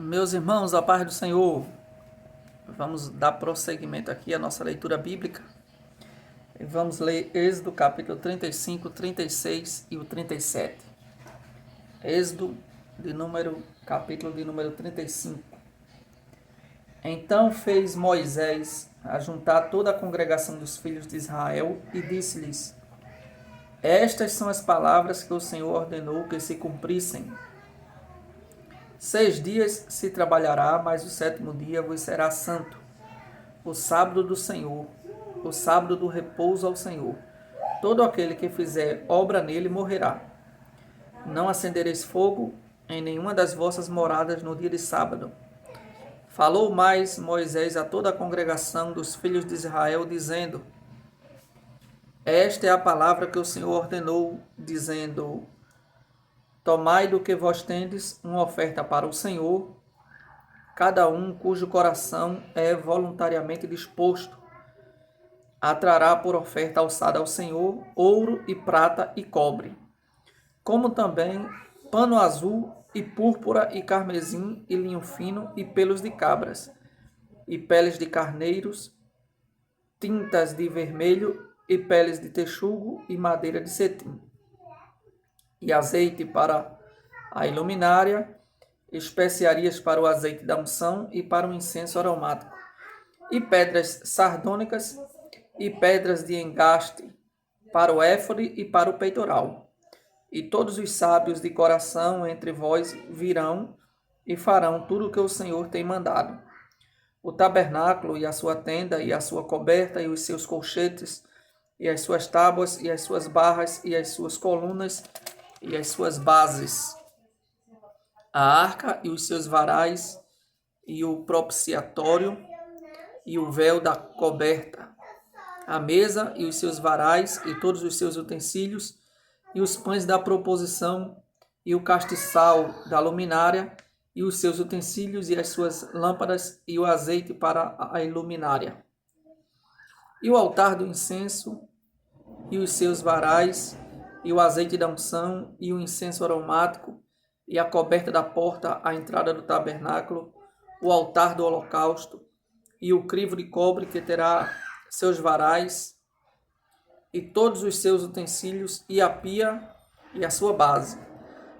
Meus irmãos, a paz do Senhor, vamos dar prosseguimento aqui à nossa leitura bíblica e vamos ler Êxodo capítulo 35, 36 e o 37. Êxodo capítulo de número 35. Então fez Moisés ajuntar toda a congregação dos filhos de Israel e disse-lhes: Estas são as palavras que o Senhor ordenou que se cumprissem. 6 dias se trabalhará, mas o 7º dia vos será santo, o sábado do Senhor, o sábado do repouso ao Senhor. Todo aquele que fizer obra nele morrerá. Não acendereis fogo em nenhuma das vossas moradas no dia de sábado. Falou mais Moisés a toda a congregação dos filhos de Israel, dizendo: Esta é a palavra que o Senhor ordenou, dizendo: Tomai do que vós tendes uma oferta para o Senhor, cada um cujo coração é voluntariamente disposto. Atrará por oferta alçada ao Senhor ouro e prata e cobre, como também pano azul e púrpura e carmesim e linho fino e pelos de cabras, e peles de carneiros, tintas de vermelho e peles de texugo e madeira de cetim, e azeite para a iluminária, especiarias para o azeite da unção e para o incenso aromático, e pedras sardônicas e pedras de engaste para o éfode e para o peitoral. E todos os sábios de coração entre vós virão e farão tudo o que o Senhor tem mandado. O tabernáculo e a sua tenda e a sua coberta e os seus colchetes e as suas tábuas e as suas barras e as suas colunas e as suas bases, a arca e os seus varais e o propiciatório e o véu da coberta, a mesa e os seus varais e todos os seus utensílios, e os pães da proposição, e o castiçal da luminária, e os seus utensílios, e as suas lâmpadas, e o azeite para a iluminária. E o altar do incenso, e os seus varais, e o azeite da unção, e o incenso aromático, e a coberta da porta à entrada do tabernáculo, o altar do holocausto, e o crivo de cobre que terá seus varais, e todos os seus utensílios, e a pia e a sua base,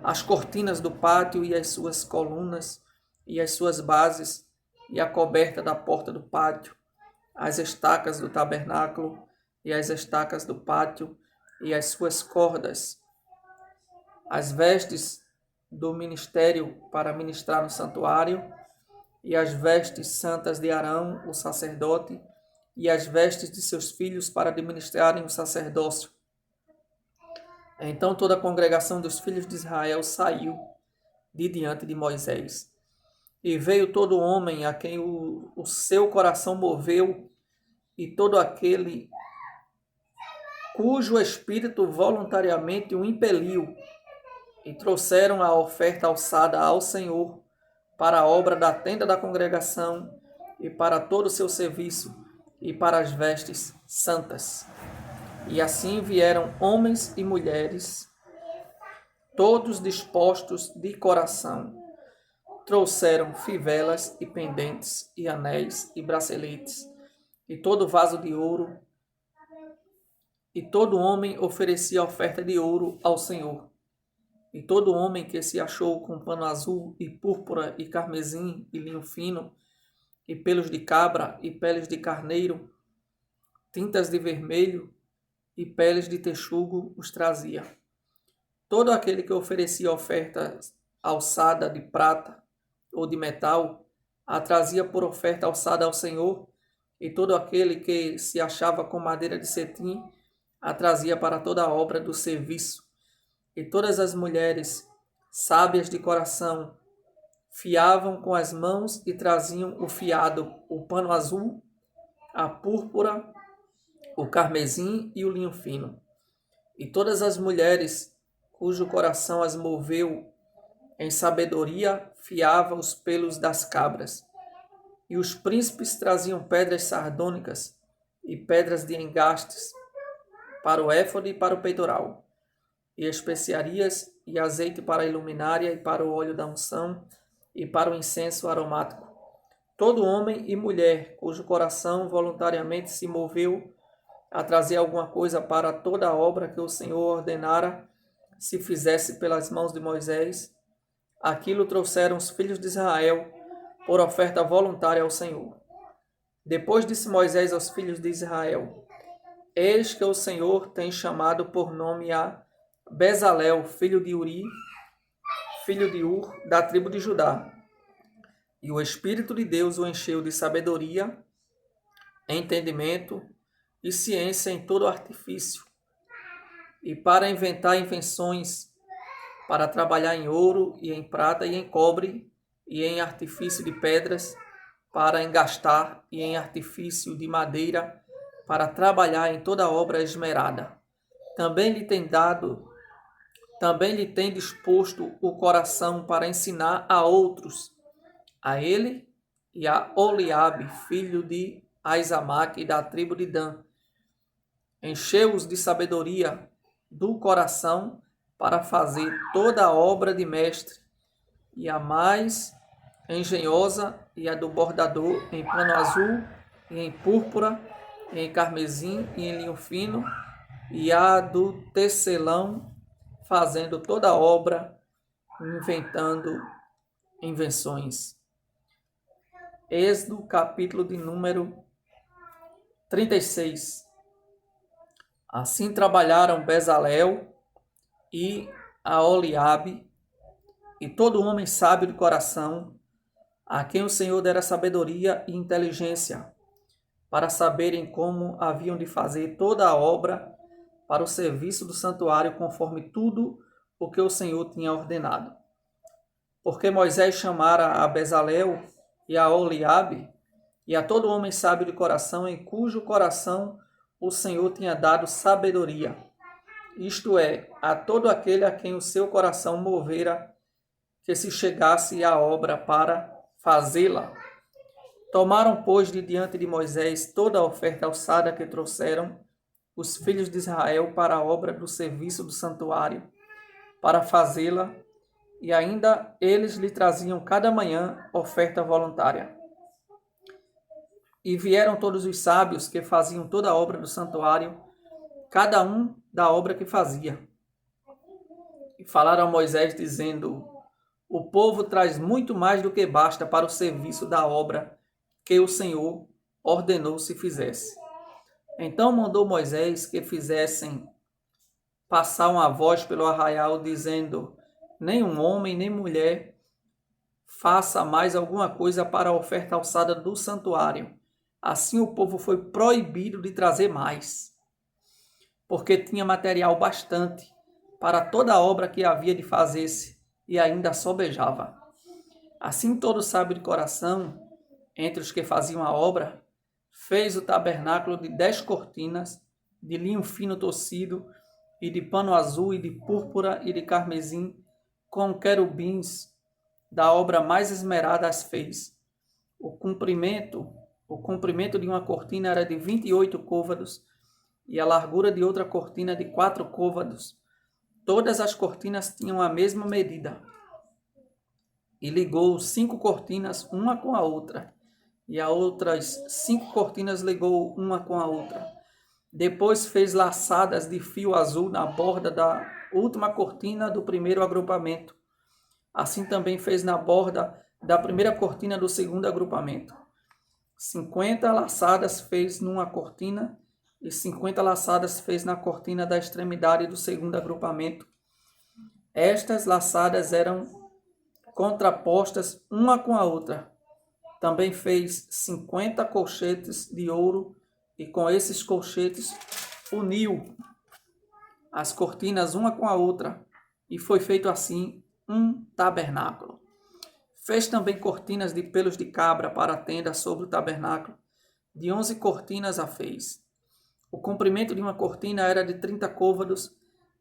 as cortinas do pátio e as suas colunas, e as suas bases, e a coberta da porta do pátio, as estacas do tabernáculo, e as estacas do pátio, e as suas cordas, as vestes do ministério para ministrar no santuário, e as vestes santas de Arão, o sacerdote, e as vestes de seus filhos para administrarem o sacerdócio. Então toda a congregação dos filhos de Israel saiu de diante de Moisés. E veio todo homem a quem o seu coração moveu, e todo aquele cujo espírito voluntariamente o impeliu, e trouxeram a oferta alçada ao Senhor para a obra da tenda da congregação e para todo o seu serviço, e para as vestes santas. E assim vieram homens e mulheres, todos dispostos de coração. Trouxeram fivelas e pendentes, e anéis e braceletes, e todo vaso de ouro. E todo homem oferecia oferta de ouro ao Senhor. E todo homem que se achou com pano azul e púrpura e carmesim e linho fino, e pelos de cabra, e peles de carneiro, tintas de vermelho, e peles de texugo os trazia. Todo aquele que oferecia oferta alçada de prata ou de metal, a trazia por oferta alçada ao Senhor, e todo aquele que se achava com madeira de cetim, a trazia para toda a obra do serviço. E todas as mulheres, sábias de coração, fiavam com as mãos e traziam o fiado, o pano azul, a púrpura, o carmesim e o linho fino. E todas as mulheres, cujo coração as moveu em sabedoria, fiavam os pelos das cabras. E os príncipes traziam pedras sardônicas e pedras de engastes para o éfode e para o peitoral, e especiarias e azeite para a iluminária e para o óleo da unção, e para o incenso aromático. Todo homem e mulher cujo coração voluntariamente se moveu a trazer alguma coisa para toda a obra que o Senhor ordenara se fizesse pelas mãos de Moisés, aquilo trouxeram os filhos de Israel por oferta voluntária ao Senhor. Depois disse Moisés aos filhos de Israel: Eis que o Senhor tem chamado por nome a Bezalel, filho de Uri, filho de Ur, da tribo de Judá. E o Espírito de Deus o encheu de sabedoria, entendimento e ciência em todo artifício, e para inventar invenções, para trabalhar em ouro e em prata e em cobre, e em artifício de pedras, para engastar, e em artifício de madeira, para trabalhar em toda obra esmerada. Também lhe tem disposto o coração para ensinar a outros, a ele e a Oliabe, filho de Aizamaque, da tribo de Dan. Encheu-os de sabedoria do coração para fazer toda a obra de mestre, e a mais engenhosa, e a do bordador em pano azul, e em púrpura, e em carmesim, e em linho fino, e a do tecelão, fazendo toda a obra, inventando invenções. Êxodo, capítulo de número 36. Assim trabalharam Bezalel e Aholiabe, e todo homem sábio de coração, a quem o Senhor dera sabedoria e inteligência, para saberem como haviam de fazer toda a obra para o serviço do santuário, conforme tudo o que o Senhor tinha ordenado. Porque Moisés chamara a Bezalel e a Aholiabe, e a todo homem sábio de coração, em cujo coração o Senhor tinha dado sabedoria, isto é, a todo aquele a quem o seu coração movera, que se chegasse à obra para fazê-la. Tomaram, pois, de diante de Moisés toda a oferta alçada que trouxeram os filhos de Israel para a obra do serviço do santuário, para fazê-la, e ainda eles lhe traziam cada manhã oferta voluntária. E vieram todos os sábios que faziam toda a obra do santuário, cada um da obra que fazia. E falaram a Moisés, dizendo: O povo traz muito mais do que basta para o serviço da obra que o Senhor ordenou se fizesse. Então mandou Moisés que fizessem passar uma voz pelo arraial, dizendo: Nenhum homem nem mulher faça mais alguma coisa para a oferta alçada do santuário. Assim o povo foi proibido de trazer mais, porque tinha material bastante para toda a obra que havia de fazer-se, e ainda sobejava. Assim todo sábio de coração, entre os que faziam a obra, fez o tabernáculo de 10 cortinas, de linho fino tocido, e de pano azul, e de púrpura, e de carmesim, com querubins, da obra mais esmerada as fez. O comprimento de uma cortina era de 28 côvados, e a largura de outra cortina de 4 côvados. Todas as cortinas tinham a mesma medida. E ligou 5 cortinas uma com a outra, e as outras 5 cortinas ligou uma com a outra. Depois fez laçadas de fio azul na borda da última cortina do primeiro agrupamento. Assim também fez na borda da primeira cortina do segundo agrupamento. 50 laçadas fez numa cortina, e 50 laçadas fez na cortina da extremidade do segundo agrupamento. Estas laçadas eram contrapostas uma com a outra. Também fez 50 colchetes de ouro, e com esses colchetes uniu as cortinas uma com a outra, e foi feito assim um tabernáculo. Fez também cortinas de pelos de cabra para a tenda sobre o tabernáculo. De 11 cortinas a fez. O comprimento de uma cortina era de 30 côvados,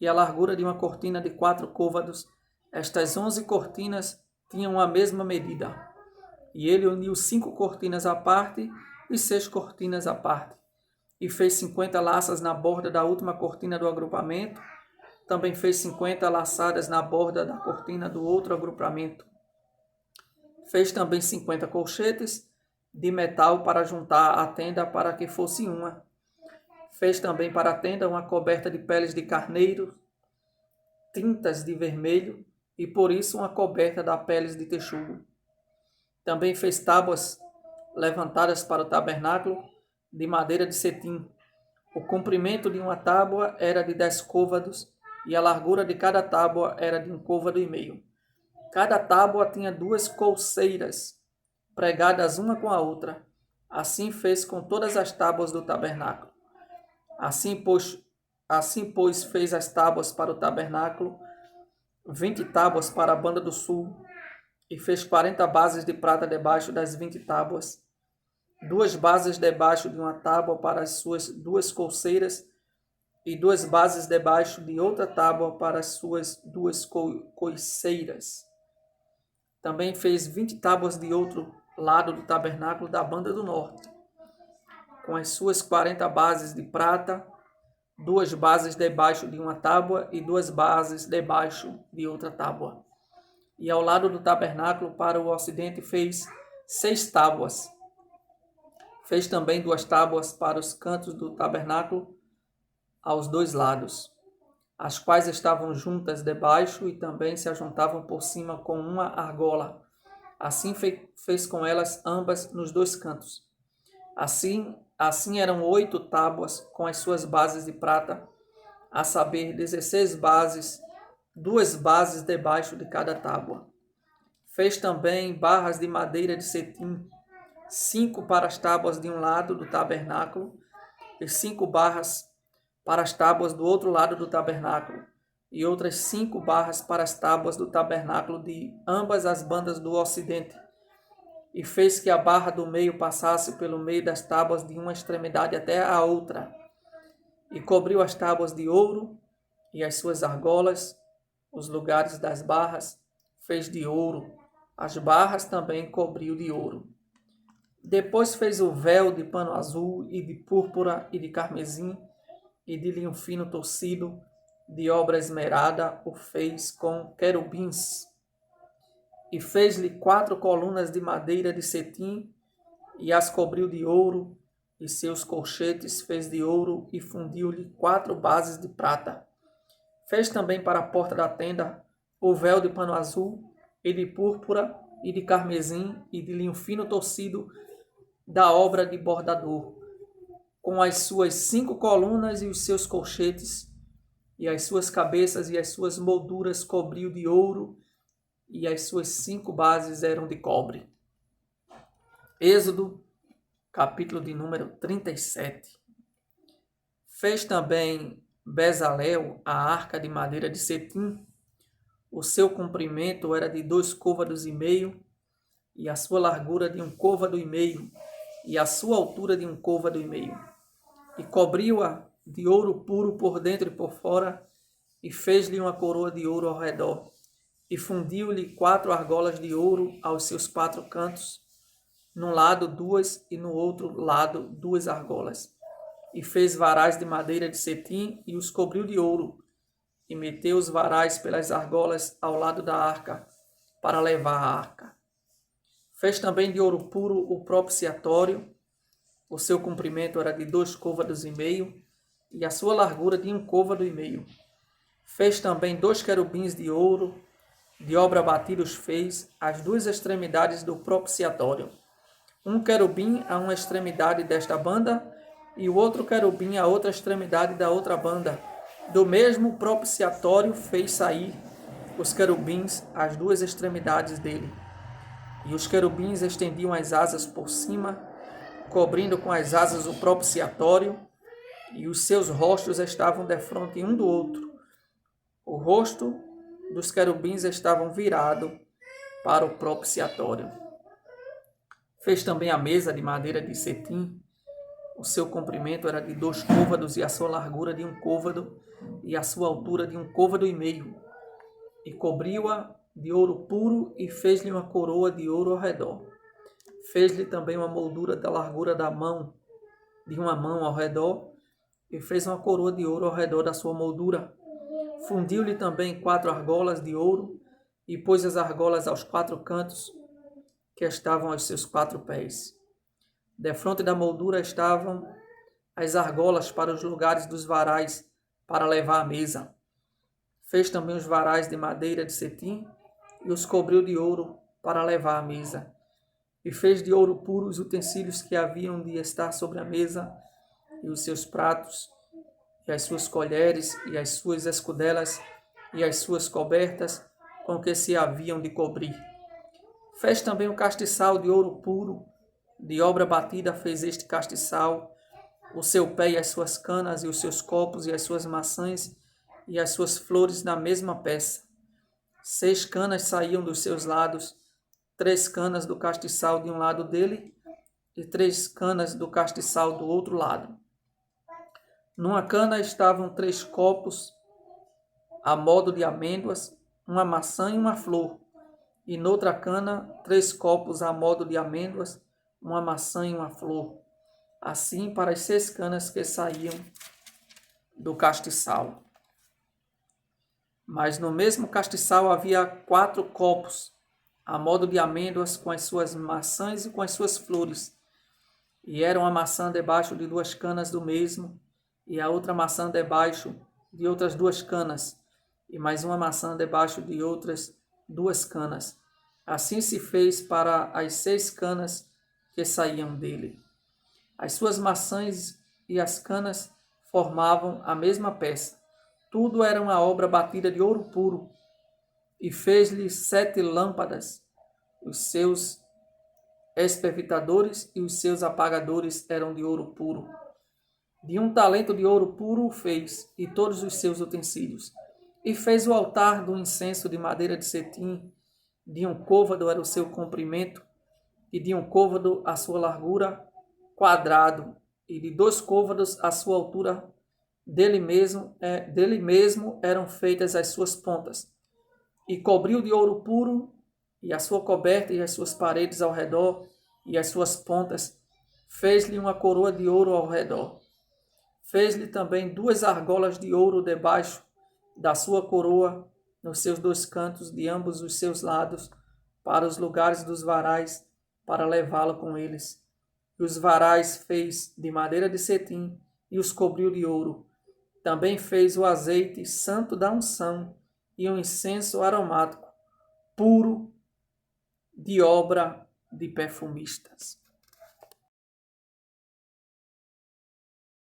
e a largura de uma cortina de 4 côvados. Estas 11 cortinas tinham a mesma medida. E ele uniu 5 cortinas à parte e 6 cortinas à parte. E fez 50 laças na borda da última cortina do agrupamento. Também fez 50 laçadas na borda da cortina do outro agrupamento. Fez também 50 colchetes de metal para juntar a tenda para que fosse uma. Fez também para a tenda uma coberta de peles de carneiro, tintas de vermelho, e por isso uma coberta da peles de texugo. Também fez tábuas levantadas para o tabernáculo de madeira de cetim. O comprimento de uma tábua era de 10 côvados, e a largura de cada tábua era de 1,5 côvado. Cada tábua tinha 2 colseiras, pregadas uma com a outra. Assim fez com todas as tábuas do tabernáculo. Assim, pois, fez as tábuas para o tabernáculo, 20 tábuas para a banda do sul, e fez 40 bases de prata debaixo das 20 tábuas, 2 bases debaixo de uma tábua para as suas 2 colseiras, e 2 bases debaixo de outra tábua para as suas 2 coiceiras. Também fez 20 tábuas de outro lado do tabernáculo da banda do norte, com as suas 40 bases de prata, 2 bases debaixo de uma tábua e 2 bases debaixo de outra tábua. E ao lado do tabernáculo para o ocidente fez 6 tábuas. Fez também 2 tábuas para os cantos do tabernáculo aos 2 lados, as quais estavam juntas debaixo e também se ajuntavam por cima com uma argola. Assim fez com elas ambas nos 2 cantos. Assim eram 8 tábuas com as suas bases de prata, a saber, 16 bases, 2 bases debaixo de cada tábua. Fez também barras de madeira de cetim, 5 para as tábuas de um lado do tabernáculo e 5 barras para as tábuas do outro lado do tabernáculo, e outras 5 barras para as tábuas do tabernáculo de ambas as bandas do ocidente. E fez que a barra do meio passasse pelo meio das tábuas de uma extremidade até a outra. E cobriu as tábuas de ouro e as suas argolas, os lugares das barras, fez de ouro. As barras também cobriu de ouro. Depois fez o véu de pano azul e de púrpura e de carmesim e de linho fino torcido, de obra esmerada, o fez com querubins. E fez-lhe 4 colunas de madeira de cetim, e as cobriu de ouro, e seus colchetes fez de ouro, e fundiu-lhe 4 bases de prata. Fez também para a porta da tenda o véu de pano azul, e de púrpura, e de carmesim, e de linho fino torcido, da obra de bordador, com as suas 5 colunas e os seus colchetes, e as suas cabeças e as suas molduras cobriu de ouro, e as suas 5 bases eram de cobre. Êxodo, capítulo de número 37. Fez também Bezalel a arca de madeira de cetim. O seu comprimento era de 2,5 côvados, e a sua largura de 1,5 côvado, e a sua altura de 1,5 côvado. E cobriu-a de ouro puro por dentro e por fora, e fez-lhe uma coroa de ouro ao redor. E fundiu-lhe 4 argolas de ouro aos seus 4 cantos, num lado 2 e no outro lado 2 argolas. E fez varais de madeira de cetim e os cobriu de ouro, e meteu os varais pelas argolas ao lado da arca, para levar a arca. Fez também de ouro puro o propiciatório. O seu comprimento era de 2,5 côvados, e a sua largura de 1,5 côvado. Fez também 2 querubins de ouro, de obra batida os fez, as 2 extremidades do propiciatório. Um querubim a uma extremidade desta banda, e o outro querubim a outra extremidade da outra banda. Do mesmo propiciatório fez sair os querubins às 2 extremidades dele. E os querubins estendiam as asas por cima, cobrindo com as asas o propiciatório, e os seus rostos estavam defronte um do outro. O rosto dos querubins estavam virado para o propiciatório. Fez também a mesa de madeira de cetim. O seu comprimento era de 2 côvados, e a sua largura de 1 côvado, e a sua altura de 1,5 côvado. E cobriu-a de ouro puro, e fez-lhe uma coroa de ouro ao redor. Fez-lhe também uma moldura da largura da mão, de uma mão ao redor, e fez uma coroa de ouro ao redor da sua moldura. Fundiu-lhe também 4 argolas de ouro, e pôs as argolas aos 4 cantos, que estavam aos seus 4 pés. Defronte da moldura estavam as argolas para os lugares dos varais para levar à mesa. Fez também os varais de madeira de cetim e os cobriu de ouro para levar à mesa. E fez de ouro puro os utensílios que haviam de estar sobre a mesa, e os seus pratos, e as suas colheres, e as suas escudelas, e as suas cobertas, com que se haviam de cobrir. Fez também o castiçal de ouro puro, de obra batida fez este castiçal, o seu pé e as suas canas, e os seus copos, e as suas maçãs, e as suas flores na mesma peça. 6 canas saíam dos seus lados, 3 canas do castiçal de um lado dele, e 3 canas do castiçal do outro lado. Numa cana estavam 3 copos, a modo de amêndoas, uma maçã e uma flor. E noutra cana, 3 copos a modo de amêndoas, uma maçã e uma flor. Assim para as 6 canas que saíam do castiçal. Mas no mesmo castiçal havia 4 copos, a modo de amêndoas, com as suas maçãs e com as suas flores. E era uma maçã debaixo de 2 canas do mesmo, e a outra maçã debaixo de outras 2 canas, e mais uma maçã debaixo de outras 2 canas. Assim se fez para as 6 canas que saíam dele. As suas maçãs e as canas formavam a mesma peça. Tudo era uma obra batida de ouro puro. E fez-lhe 7 lâmpadas. Os seus espervitadores e os seus apagadores eram de ouro puro. De 1 talento de ouro puro o fez, e todos os seus utensílios. E fez o altar do incenso de madeira de cetim. De 1 côvado era o seu comprimento, e de 1 côvado a sua largura, quadrado, e de 2 côvados a sua altura. Dele mesmo eram feitas as suas pontas. E cobriu de ouro puro, e a sua coberta e as suas paredes ao redor, e as suas pontas. Fez-lhe uma coroa de ouro ao redor. Fez-lhe também 2 argolas de ouro debaixo da sua coroa, nos seus 2 cantos de ambos os seus lados, para os lugares dos varais, para levá-lo com eles. E os varais fez de madeira de cetim, e os cobriu de ouro. Também fez o azeite santo da unção, e um incenso aromático, puro, de obra de perfumistas.